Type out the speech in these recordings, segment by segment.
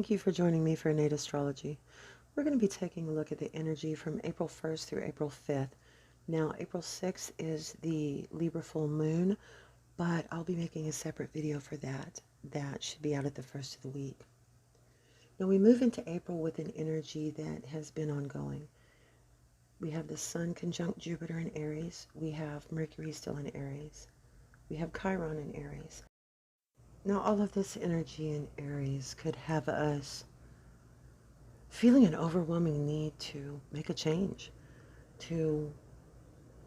Thank you for joining me for Innate Astrology. We're going to be taking a look at the energy from April 1st through April 5th. Now, April 6th is the Libra full moon, but I'll be making a separate video for that. That should be out at the first of the week. Now, we move into April with an energy that has been ongoing. We have the Sun conjunct Jupiter in Aries. We have Mercury still in Aries. We have Chiron in Aries. Now, all of this energy in Aries could have us feeling an overwhelming need to make a change, to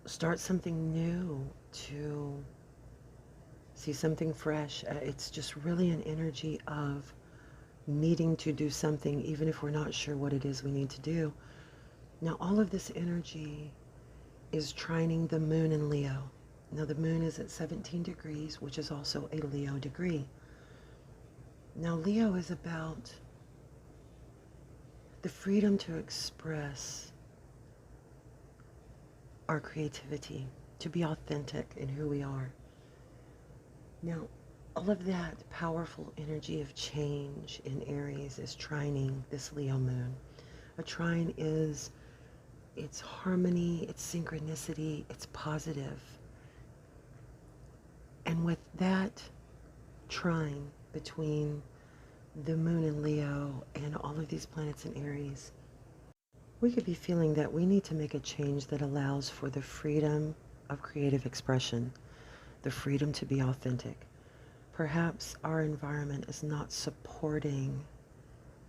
start something new, to see something fresh. It's just really an energy of needing to do something, even if we're not sure what it is we need to do. Now, all of this energy is trining the moon in Leo. Now, the moon is at 17 degrees, which is also a Leo degree. Now, Leo is about the freedom to express our creativity, to be authentic in who we are. Now, all of that powerful energy of change in Aries is trining this Leo moon. A trine is, it's harmony, it's synchronicity, it's positive. And with that trine between the moon in Leo and all of these planets in Aries, we could be feeling that we need to make a change that allows for the freedom of creative expression, the freedom to be authentic. Perhaps our environment is not supporting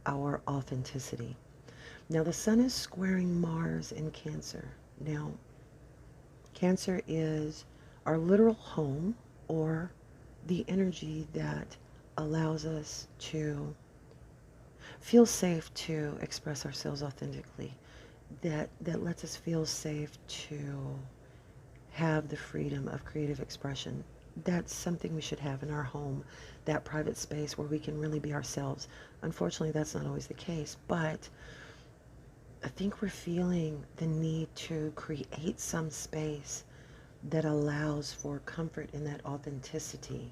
our authenticity. Now, the Sun is squaring Mars in Cancer. Now, Cancer is our literal home, or the energy that allows us to feel safe to express ourselves authentically, that lets us feel safe to have the freedom of creative expression. That's something we should have in our home, that private space where we can really be ourselves. Unfortunately, that's not always the case, but I think we're feeling the need to create some space that allows for comfort in that authenticity.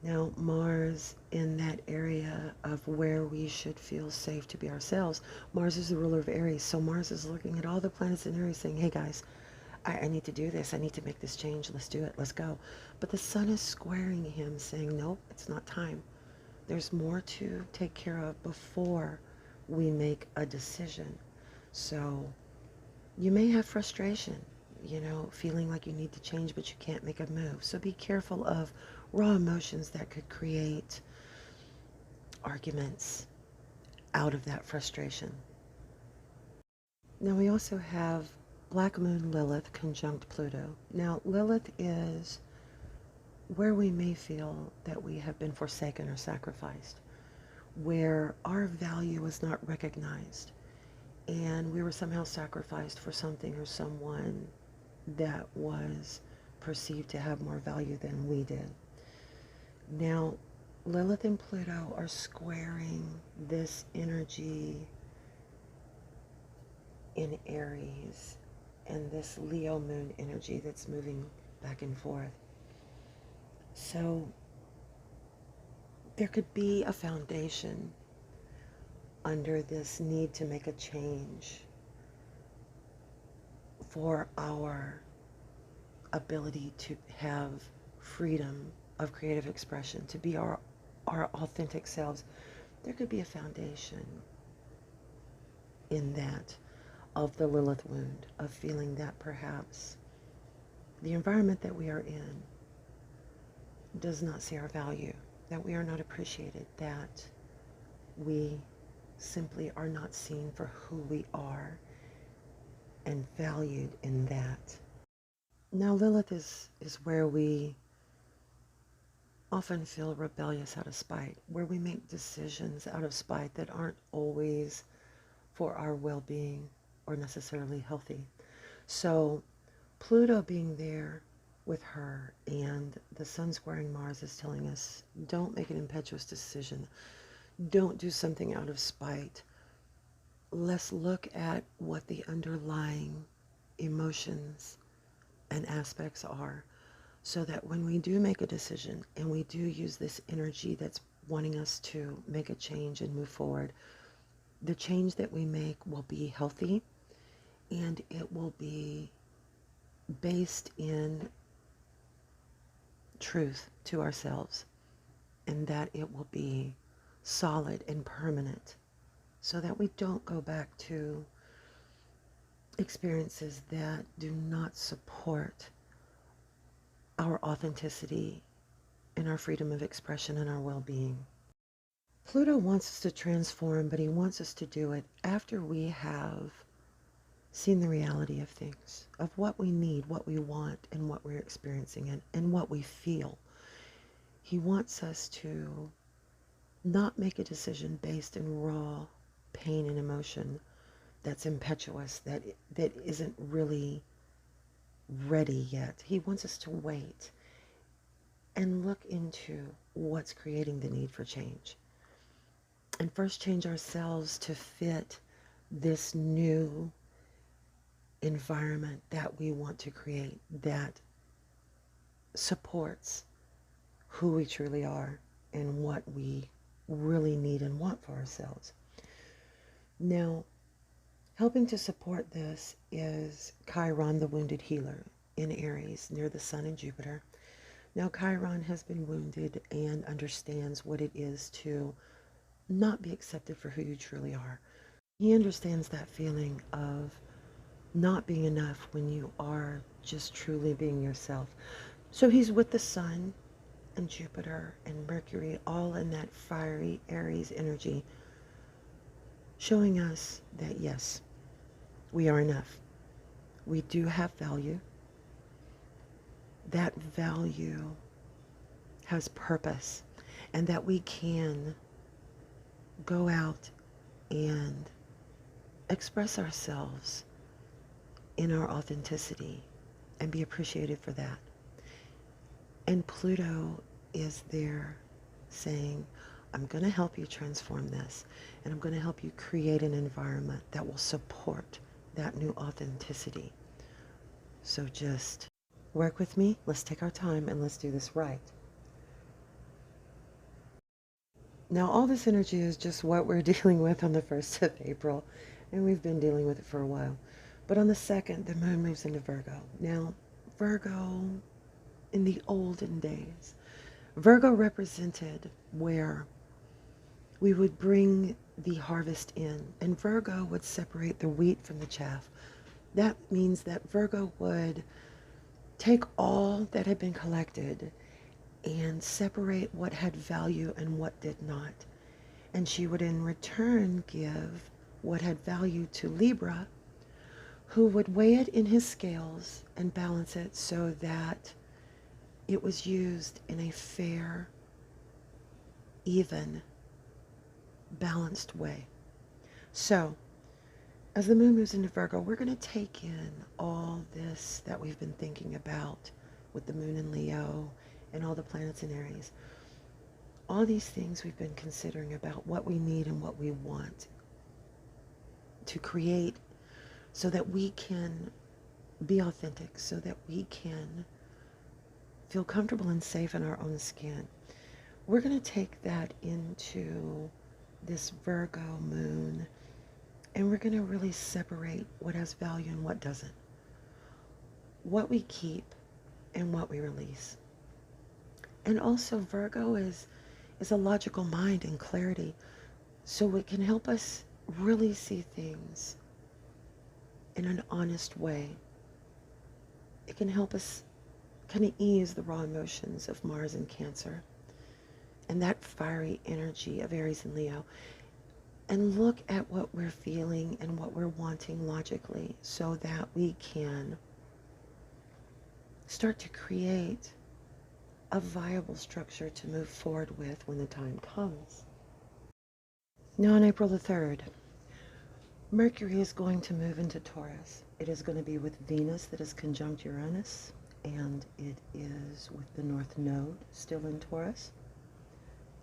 Now, Mars in that area of where we should feel safe to be ourselves. Mars is the ruler of Aries, so Mars is looking at all the planets in Aries saying, hey guys, I need to do this. I need to make this change. Let's do it. Let's go. But the Sun is squaring him saying, nope, it's not time. There's more to take care of before we make a decision. So you may have frustration, feeling like you need to change, but you can't make a move. So be careful of raw emotions that could create arguments out of that frustration. Now, we also have Black Moon Lilith conjunct Pluto. Now, Lilith is where we may feel that we have been forsaken or sacrificed, where our value is not recognized, and we were somehow sacrificed for something or someone that was perceived to have more value than we did. Now, Lilith and Pluto are squaring this energy in Aries and this Leo moon energy that's moving back and forth. So there could be a foundation under this need to make a change for our ability to have freedom of creative expression, to be our authentic selves. There could be a foundation in that of the Lilith wound, of feeling that perhaps the environment that we are in does not see our value, that we are not appreciated, that we simply are not seen for who we are and valued in that. Now, Lilith is where we often feel rebellious out of spite, where we make decisions out of spite that aren't always for our well-being or necessarily healthy. So Pluto being there with her and the Sun squaring Mars is telling us, don't make an impetuous decision. Don't do something out of spite. Let's look at what the underlying emotions and aspects are, so that when we do make a decision and we do use this energy that's wanting us to make a change and move forward. The change that we make will be healthy, and it will be based in truth to ourselves, and that it will be solid and permanent, so that we don't go back to experiences that do not support our authenticity and our freedom of expression and our well-being. Pluto wants us to transform, but he wants us to do it after we have seen the reality of things, of what we need, what we want, and what we're experiencing, and what we feel. He wants us to not make a decision based in raw pain and emotion that's impetuous, that isn't really ready yet. He wants us to wait and look into what's creating the need for change. And first change ourselves to fit this new environment that we want to create, that supports who we truly are and what we really need and want for ourselves. Now, helping to support this is Chiron, the wounded healer, in Aries, near the Sun and Jupiter. Now, Chiron has been wounded and understands what it is to not be accepted for who you truly are. He understands that feeling of not being enough when you are just truly being yourself. So he's with the Sun and Jupiter and Mercury, all in that fiery Aries energy, showing us that yes, we are enough. We do have value. That value has purpose, and that we can go out and express ourselves in our authenticity and be appreciated for that. And Pluto is there saying, I'm going to help you transform this, and I'm going to help you create an environment that will support that new authenticity. So just work with me. Let's take our time and let's do this right. Now, all this energy is just what we're dealing with on the 1st of April, and we've been dealing with it for a while. But on the 2nd, the moon moves into Virgo. Now, Virgo, in the olden days, Virgo represented where we would bring the harvest in, and Virgo would separate the wheat from the chaff. That means that Virgo would take all that had been collected and separate what had value and what did not. And she would in return give what had value to Libra, who would weigh it in his scales and balance it so that it was used in a fair, even, balanced way. So, as the moon moves into Virgo, we're going to take in all this that we've been thinking about with the moon in Leo and all the planets in Aries. All these things we've been considering about what we need and what we want to create so that we can be authentic, so that we can feel comfortable and safe in our own skin. We're going to take that into this Virgo moon, and we're going to really separate what has value and what doesn't. What we keep and what we release. And also Virgo is a logical mind and clarity. So it can help us really see things in an honest way. It can help us kind of ease the raw emotions of Mars and Cancer and that fiery energy of Aries and Leo, and look at what we're feeling and what we're wanting logically so that we can start to create a viable structure to move forward with when the time comes. Now on April the 3rd, Mercury is going to move into Taurus. It is going to be with Venus that is conjunct Uranus, and it is with the North Node still in Taurus,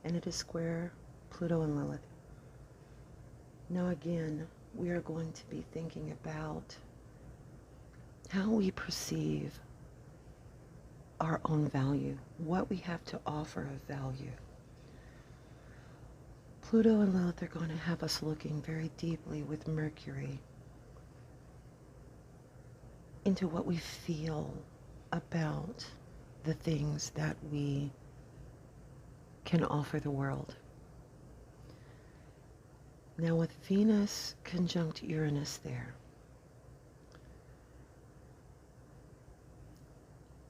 and it is square Pluto and Lilith. Now again, we are going to be thinking about how we perceive our own value, what we have to offer of value. Pluto and Lilith are going to have us looking very deeply with Mercury into what we feel about the things that we can offer the world. Now with Venus conjunct Uranus there,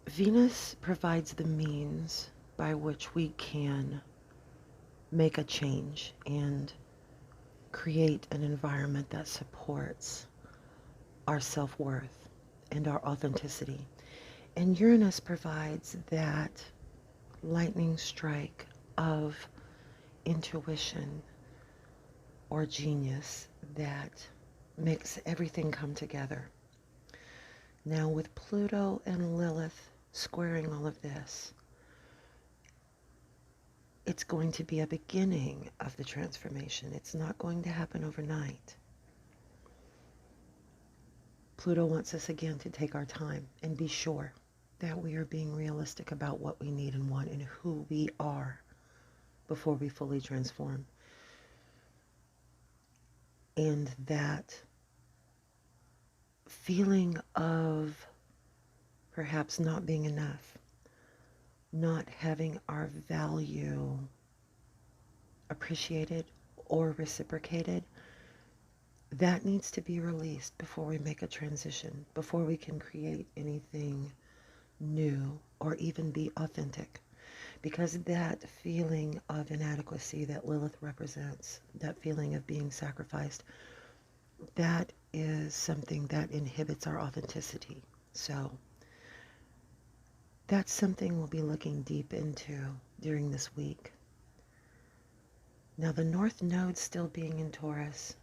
Venus provides the means by which we can make a change and create an environment that supports our self-worth and our authenticity. And Uranus provides that lightning strike of intuition or genius that makes everything come together. Now with Pluto and Lilith squaring all of this, it's going to be a beginning of the transformation. It's not going to happen overnight. Pluto wants us again to take our time and be sure that we are being realistic about what we need and want and who we are before we fully transform. And that feeling of perhaps not being enough, not having our value appreciated or reciprocated, that needs to be released before we make a transition, before we can create anything new or even be authentic. Because that feeling of inadequacy that Lilith represents, that feeling of being sacrificed, that is something that inhibits our authenticity. So that's something we'll be looking deep into during this week. Now the North Node still being in Taurus,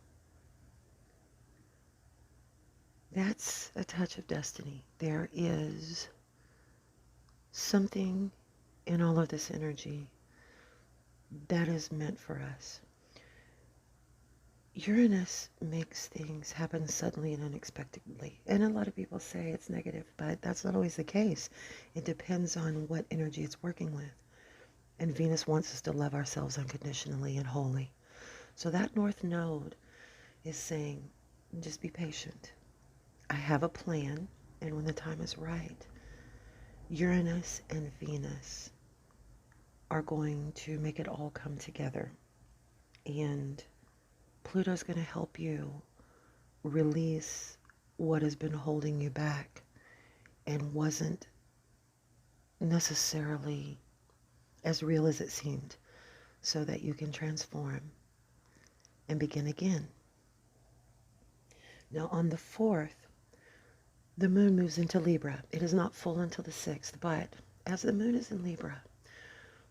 that's a touch of destiny. There is something in all of this energy that is meant for us. Uranus makes things happen suddenly and unexpectedly. And a lot of people say it's negative, but that's not always the case. It depends on what energy it's working with. And Venus wants us to love ourselves unconditionally and wholly. So that North Node is saying, just be patient. I have a plan, and when the time is right, Uranus and Venus are going to make it all come together. And Pluto's going to help you release what has been holding you back and wasn't necessarily as real as it seemed, so that you can transform and begin again. Now on the 4th, the moon moves into Libra. It is not full until the 6th, but as the moon is in Libra,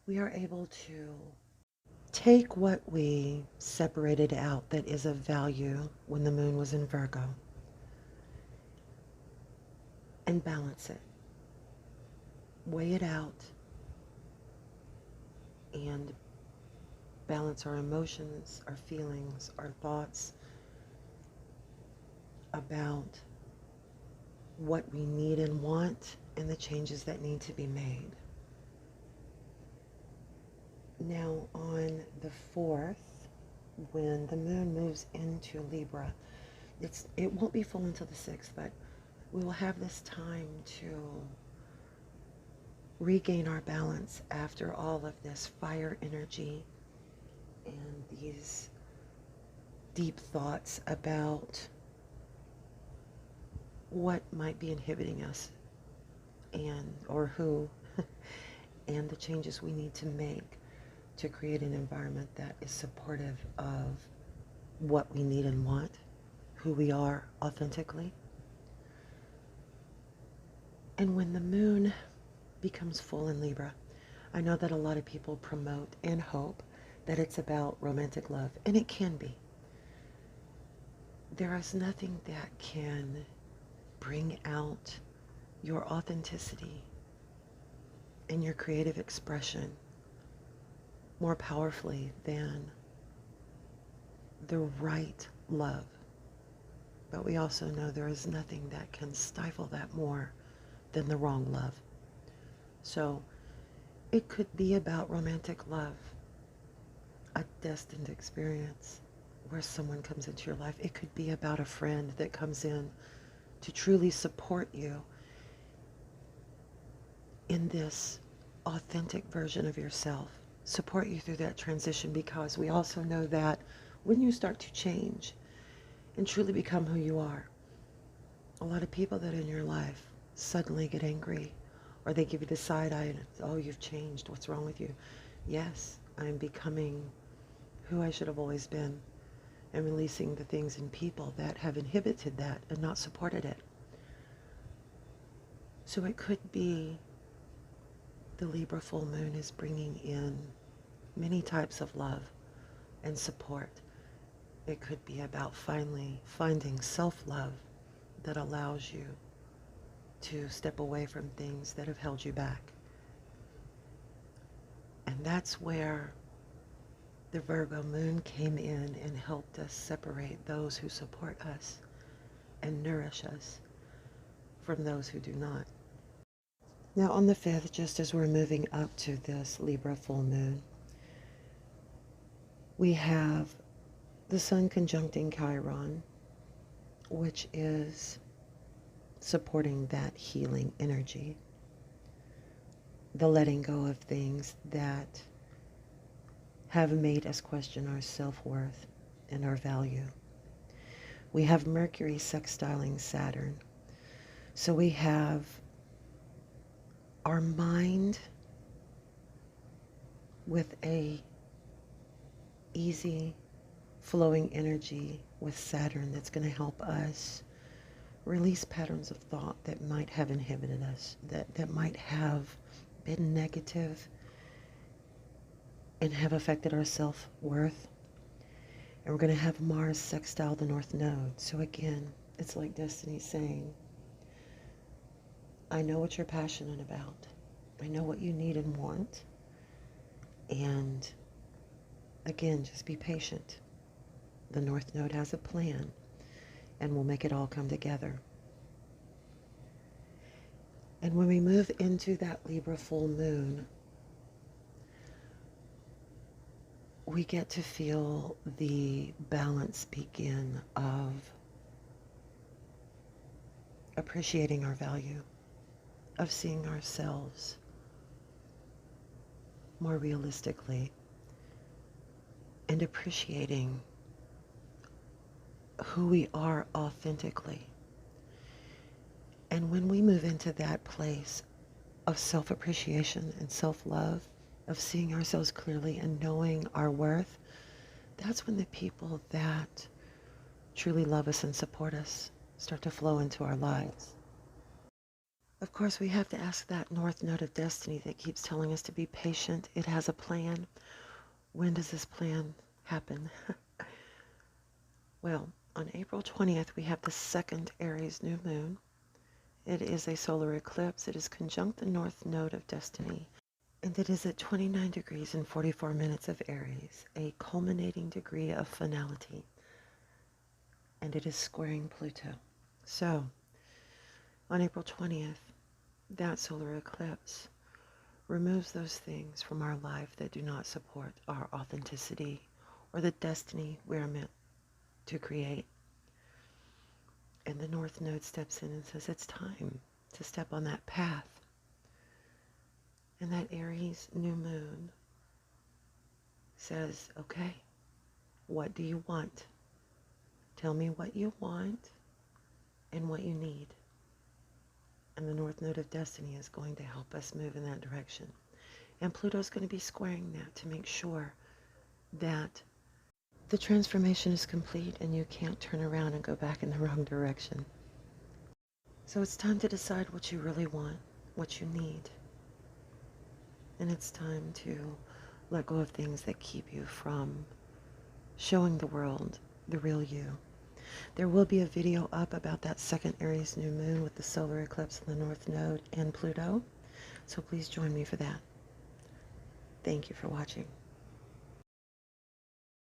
we are able to take what we separated out that is of value when the moon was in Virgo and balance it, weigh it out, and balance our emotions, our feelings, our thoughts about what we need and want and the changes that need to be made. Now on the 4th, when the moon moves into Libra, it won't be full until the 6th, but we will have this time to regain our balance after all of this fire energy and these deep thoughts about what might be inhibiting us or who and the changes we need to make to create an environment that is supportive of what we need and want, who we are authentically. And when the moon becomes full in Libra, I know that a lot of people promote and hope that it's about romantic love, and it can be. There is nothing that can bring out your authenticity and your creative expression more powerfully than the right love. But we also know there is nothing that can stifle that more than the wrong love. So it could be about romantic love, a destined experience where someone comes into your life. It could be about a friend that comes in to truly support you in this authentic version of yourself, support you through that transition, because we also know that when you start to change and truly become who you are, a lot of people that are in your life suddenly get angry, or they give you the side eye and it's, oh, you've changed, what's wrong with you? Yes, I'm becoming who I should have always been, and releasing the things in people that have inhibited that and not supported it. So it could be the Libra full moon is bringing in many types of love and support. It could be about finally finding self-love that allows you to step away from things that have held you back. And that's where the Virgo moon came in and helped us separate those who support us and nourish us from those who do not. Now on the 5th, just as we're moving up to this Libra full moon, we have the Sun conjuncting Chiron, which is supporting that healing energy, the letting go of things that have made us question our self-worth and our value. We have Mercury sextiling Saturn. So we have our mind with a easy flowing energy with Saturn that's going to help us release patterns of thought that might have inhibited us, that might have been negative and have affected our self-worth. And we're going to have Mars sextile the North Node. So again, it's like Destiny saying, I know what you're passionate about. I know what you need and want. And again, just be patient. The North Node has a plan, and we'll make it all come together. And when we move into that Libra full moon, we get to feel the balance begin of appreciating our value, of seeing ourselves more realistically, and appreciating who we are authentically. And when we move into that place of self-appreciation and self-love, of seeing ourselves clearly and knowing our worth, that's when the people that truly love us and support us start to flow into our lives. Of course, we have to ask that North Node of Destiny that keeps telling us to be patient. It has a plan. When does this plan happen? Well, on April 20th, we have the second Aries new moon. It is a solar eclipse. It is conjunct the North Node of Destiny. And it is at 29 degrees and 44 minutes of Aries, a culminating degree of finality. And it is squaring Pluto. So, on April 20th, that solar eclipse removes those things from our life that do not support our authenticity or the destiny we are meant to create. And the North Node steps in and says it's time to step on that path. And that Aries new moon says, okay, what do you want? Tell me what you want and what you need. And the North Node of Destiny is going to help us move in that direction. And Pluto's going to be squaring that to make sure that the transformation is complete and you can't turn around and go back in the wrong direction. So it's time to decide what you really want, what you need. And it's time to let go of things that keep you from showing the world the real you. There will be a video up about that second Aries new moon with the solar eclipse in the North Node and Pluto. So please join me for that. Thank you for watching.